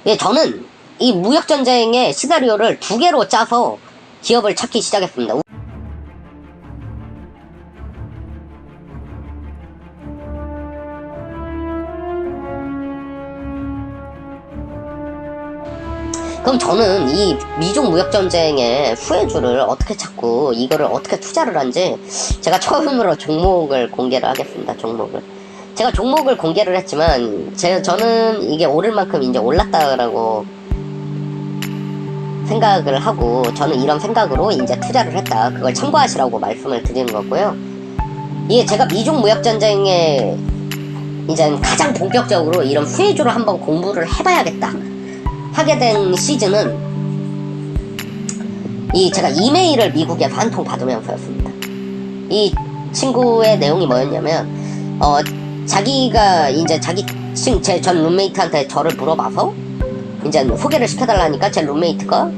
예, 저는 이 무역전쟁의 시나리오를 두 개로 짜서 기업을 찾기 시작했습니다. 그럼 저는 이 미중 무역전쟁의 후회주를 어떻게 찾고 이거를 어떻게 투자를 한지 제가 처음으로 종목을 공개를 하겠습니다. 제가 종목을 공개를 했지만 저는 이게 오를 만큼 이제 올랐다라고 생각을 하고 저는 이런 생각으로 이제 투자를 했다. 그걸 참고하시라고 말씀을 드리는 거고요. 이게 제가 미중 무역전쟁에 이제 가장 본격적으로 이런 후회주를 한번 공부를 해봐야겠다 하게 된 시즌은 제가 이메일을 미국에서 한 통 받으면서였습니다. 이 친구의 내용이 뭐였냐면 자기가 이제 제 전 룸메이트한테 저를 물어봐서 이제 소개를 시켜달라니까 제 룸메이트가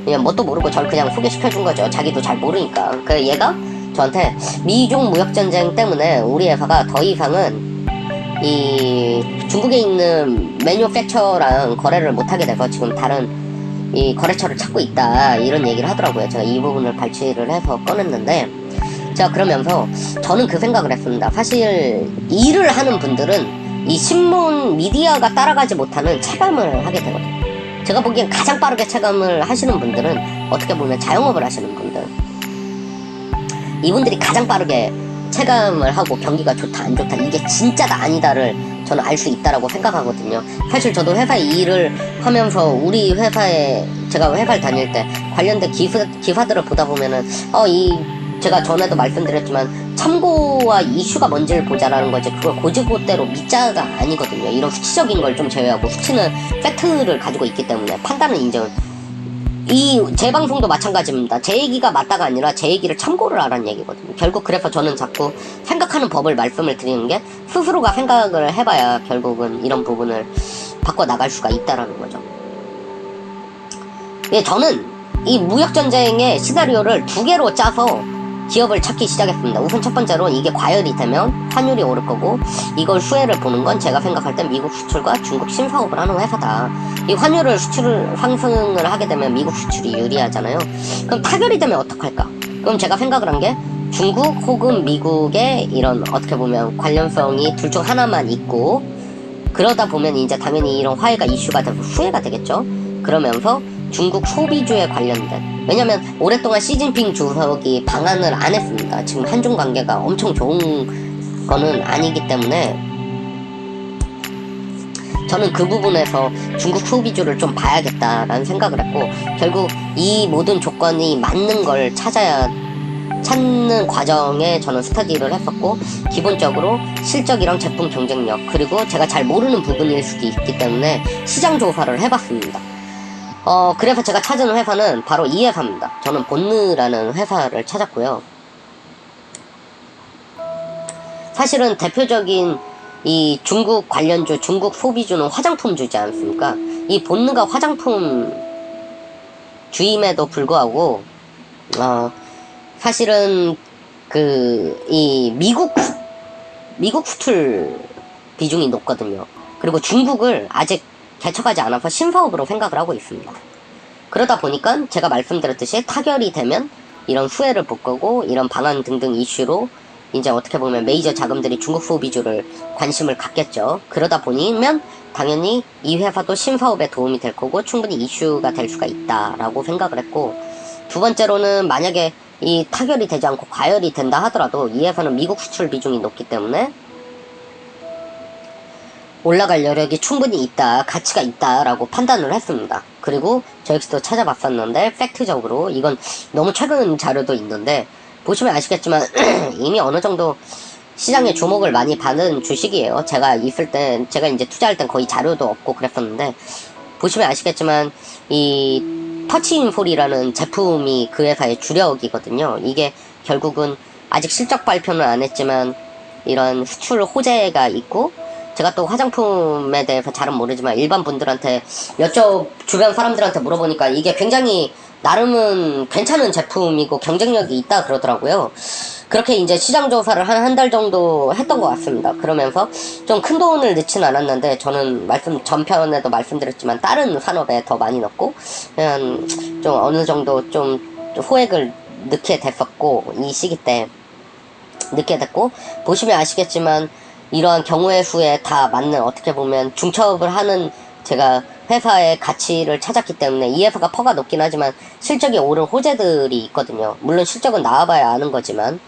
그냥 뭣도 모르고 저를 그냥 소개시켜준 거죠. 자기도 잘 모르니까. 그 얘가 저한테 미중 무역전쟁 때문에 우리 회사가 더 이상은 이 중국에 있는 매뉴팩처랑 거래를 못하게 돼서 지금 다른 이 거래처를 찾고 있다 이런 얘기를 하더라고요. 제가 이 부분을 발췌를 해서 꺼냈는데 제가 그러면서 저는 그 생각을 했습니다. 사실 일을 하는 분들은 이 신문 미디어가 따라가지 못하는 체감을 하게 되거든요. 제가 보기엔 가장 빠르게 체감을 하시는 분들은 어떻게 보면 자영업을 하시는 분들, 이분들이 가장 빠르게 체감을 하고 경기가 좋다 안 좋다 이게 진짜다 아니다를 저는 알 수 있다라고 생각하거든요. 사실 저도 회사에 일을 하면서 우리 회사에 제가 회사를 다닐 때 관련된 기사들을 보다 보면은 제가 전에도 말씀드렸지만 참고와 이슈가 뭔지를 보자라는 거지 그걸 고지고대로 믿자가 아니거든요. 이런 수치적인 걸 좀 제외하고 수치는 팩트를 가지고 있기 때문에 판단은 인정은 제 방송도 마찬가지입니다. 제 얘기가 맞다가 아니라 제 얘기를 참고를 하라는 얘기거든요. 결국 그래서 저는 자꾸 생각하는 법을 말씀을 드리는 게 스스로가 생각을 해봐야 결국은 이런 부분을 바꿔나갈 수가 있다라는 거죠. 예, 저는 이 무역전쟁의 시나리오를 두 개로 짜서 기업을 찾기 시작했습니다. 우선 첫 번째로 이게 과열이 되면 환율이 오를 거고 이걸 수혜를 보는 건 제가 생각할 땐 미국 수출과 중국 신사업을 하는 회사다. 이 환율을 상승을 하게 되면 미국 수출이 유리하잖아요. 그럼 타결이 되면 어떡할까? 그럼 제가 생각을 한 게 중국 혹은 미국의 이런 어떻게 보면 관련성이 둘 중 하나만 있고 그러다 보면 이제 당연히 이런 화해가 이슈가 되고 후회가 되겠죠. 그러면서 중국 소비주에 관련된 왜냐면 오랫동안 시진핑 주석이 방한을 안 했습니다. 지금 한중 관계가 엄청 좋은 거는 아니기 때문에 저는 그 부분에서 중국 소비주를 좀 봐야겠다라는 생각을 했고 결국 이 모든 조건이 맞는 걸 찾는 과정에 저는 스터디를 했었고 기본적으로 실적이랑 제품 경쟁력 그리고 제가 잘 모르는 부분일 수도 있기 때문에 시장 조사를 해봤습니다. 그래서 제가 찾은 회사는 바로 이 회사입니다. 저는 본느라는 회사를 찾았고요. 사실은 대표적인 이 중국 관련주, 중국 소비주는 화장품주지 않습니까? 이 본느가 화장품 주임에도 불구하고, 사실은 이 미국 수출 비중이 높거든요. 그리고 중국을 아직 개척하지 않아서 신사업으로 생각을 하고 있습니다. 그러다 보니까 제가 말씀드렸듯이 타결이 되면 이런 수혜를 볼 거고 이런 방안 등등 이슈로 이제 어떻게 보면 메이저 자금들이 중국 소비주를 관심을 갖겠죠. 그러다 보면 당연히 이 회사도 신사업에 도움이 될 거고 충분히 이슈가 될 수가 있다라고 생각을 했고 두 번째로는 만약에 이 타결이 되지 않고 과열이 된다 하더라도 이 회사는 미국 수출 비중이 높기 때문에 올라갈 여력이 충분히 있다, 가치가 있다라고 판단을 했습니다. 그리고 저 역시도 찾아봤었는데 팩트적으로 이건 너무 최근 자료도 있는데 보시면 아시겠지만 이미 어느 정도 시장에 주목을 많이 받은 주식이에요. 제가 이제 투자할 땐 거의 자료도 없고 그랬었는데 보시면 아시겠지만 이 터치인폴이라는 제품이 그 회사의 주력이거든요. 이게 결국은 아직 실적 발표는 안 했지만 이런 수출 호재가 있고 제가 또 화장품에 대해서 잘은 모르지만 일반 분들한테 주변 사람들한테 물어보니까 이게 굉장히 나름은 괜찮은 제품이고 경쟁력이 있다 그러더라고요. 그렇게 이제 시장 조사를 한 달 정도 했던 것 같습니다. 그러면서 좀 큰 돈을 넣진 않았는데, 저는 전편에도 말씀드렸지만 다른 산업에 더 많이 넣고 그냥 좀 어느 정도 좀 호액을 넣게 됐었고, 이 시기 때 넣게 됐고, 보시면 아시겠지만 이러한 경우의 수에 다 맞는, 어떻게 보면 중첩을 하는 제가 회사의 가치를 찾았기 때문에, 이 회사가 퍼가 높긴 하지만 실적이 오른 호재들이 있거든요. 물론 실적은 나와봐야 아는 거지만,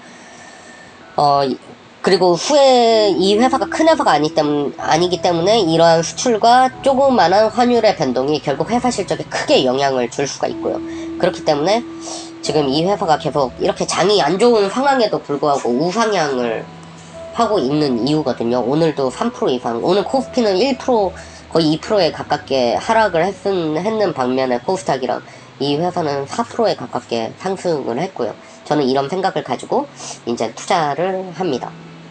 그리고 후에 이 회사가 큰 회사가 아니기 때문에 이러한 수출과 조그마한 환율의 변동이 결국 회사 실적에 크게 영향을 줄 수가 있고요. 그렇기 때문에 지금 이 회사가 계속 이렇게 장이 안 좋은 상황에도 불구하고 우상향을 하고 있는 이유거든요. 오늘도 3% 이상, 오늘 코스피는 1%, 거의 2%에 가깝게 하락을 했는 반면에 코스닥이랑 이 회사는 4%에 가깝게 상승을 했고요. 저는 이런 생각을 가지고 이제 투자를 합니다.